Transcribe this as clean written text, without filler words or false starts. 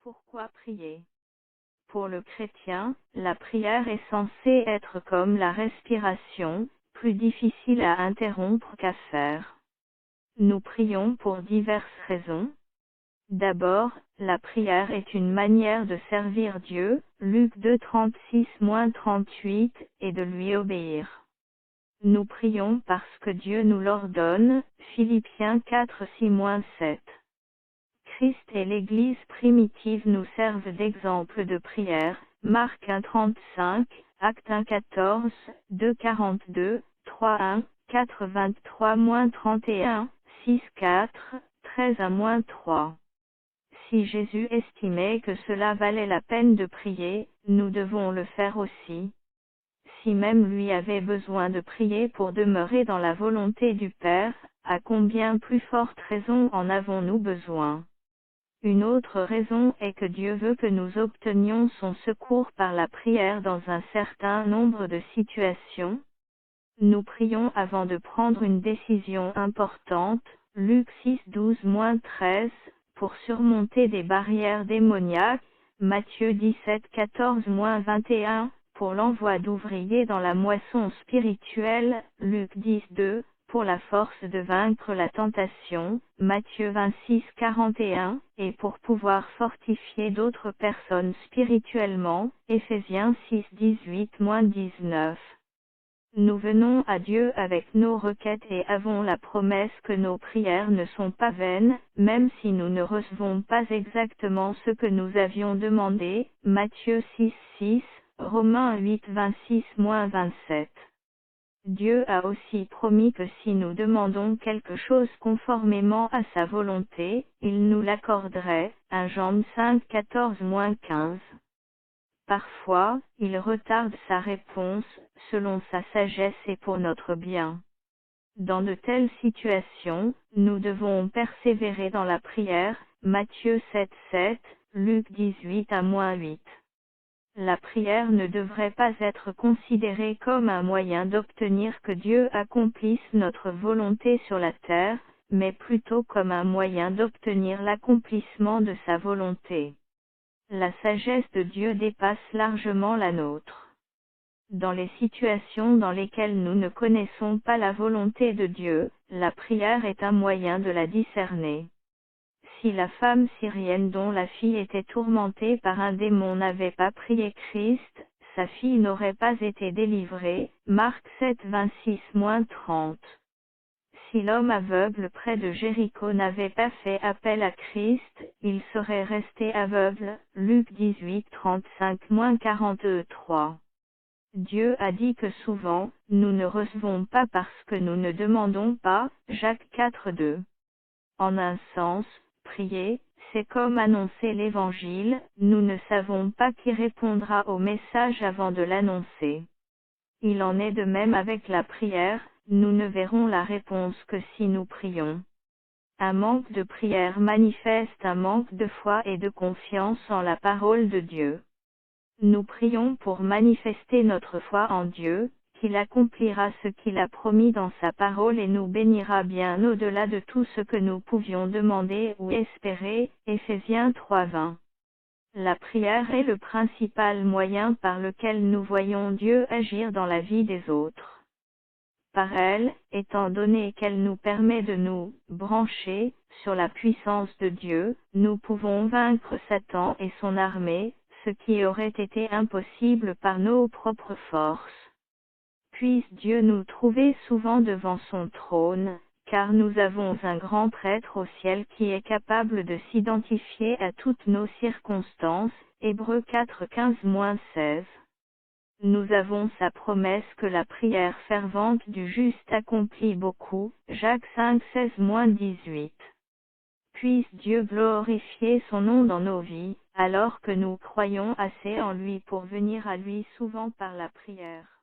Pourquoi prier? Pour le chrétien, la prière est censée être comme la respiration, plus difficile à interrompre qu'à faire. Nous prions pour diverses raisons. D'abord, la prière est une manière de servir Dieu, Luc 2, 36-38, et de lui obéir. Nous prions parce que Dieu nous l'ordonne, Philippiens 4, 6-7. Christ et l'Église primitive nous servent d'exemple de prière, Marc 1, 35, Actes 1, 14, 2, 42, 3, 1, 4, 23-31, 6, 4, 13 à 3. Si Jésus estimait que cela valait la peine de prier, nous devons le faire aussi. Si même lui avait besoin de prier pour demeurer dans la volonté du Père, à combien plus forte raison en avons-nous besoin? Une autre raison est que Dieu veut que nous obtenions son secours par la prière dans un certain nombre de situations. Nous prions avant de prendre une décision importante, Luc 6, 12-13, pour surmonter des barrières démoniaques, Matthieu 17, 14-21, pour l'envoi d'ouvriers dans la moisson spirituelle, Luc 10, 2, pour la force de vaincre la tentation, Matthieu 26, 41, et pour pouvoir fortifier d'autres personnes spirituellement, Éphésiens 6, 18-19. Nous venons à Dieu avec nos requêtes et avons la promesse que nos prières ne sont pas vaines, même si nous ne recevons pas exactement ce que nous avions demandé, Matthieu 6, 6, Romains 8, 26-27. Dieu a aussi promis que si nous demandons quelque chose conformément à sa volonté, il nous l'accorderait, 1 Jean 5, 14-15. Parfois, il retarde sa réponse, selon sa sagesse et pour notre bien. Dans de telles situations, nous devons persévérer dans la prière, Matthieu 7, 7, Luc 18 à -8. La prière ne devrait pas être considérée comme un moyen d'obtenir que Dieu accomplisse notre volonté sur la terre, mais plutôt comme un moyen d'obtenir l'accomplissement de sa volonté. La sagesse de Dieu dépasse largement la nôtre. Dans les situations dans lesquelles nous ne connaissons pas la volonté de Dieu, la prière est un moyen de la discerner. Si la femme syrienne dont la fille était tourmentée par un démon n'avait pas prié Christ, sa fille n'aurait pas été délivrée, Marc 7, 26-30. Si l'homme aveugle près de Jéricho n'avait pas fait appel à Christ, il serait resté aveugle, Luc 18, 35-43. Dieu a dit que souvent, nous ne recevons pas parce que nous ne demandons pas, Jacques 4, 2. En un sens, prier, c'est comme annoncer l'Évangile, nous ne savons pas qui répondra au message avant de l'annoncer. Il en est de même avec la prière, nous ne verrons la réponse que si nous prions. Un manque de prière manifeste un manque de foi et de confiance en la parole de Dieu. Nous prions pour manifester notre foi en Dieu, qu'il accomplira ce qu'il a promis dans sa parole et nous bénira bien au-delà de tout ce que nous pouvions demander ou espérer, Éphésiens 3:20. La prière est le principal moyen par lequel nous voyons Dieu agir dans la vie des autres. Par elle, étant donné qu'elle nous permet de nous brancher sur la puissance de Dieu, nous pouvons vaincre Satan et son armée, ce qui aurait été impossible par nos propres forces. Puisse Dieu nous trouver souvent devant son trône, car nous avons un grand prêtre au ciel qui est capable de s'identifier à toutes nos circonstances, Hébreux 4, 15-16. Nous avons sa promesse que la prière fervente du juste accomplit beaucoup, Jacques 5, 16-18. Puisse Dieu glorifier son nom dans nos vies, alors que nous croyons assez en lui pour venir à lui souvent par la prière.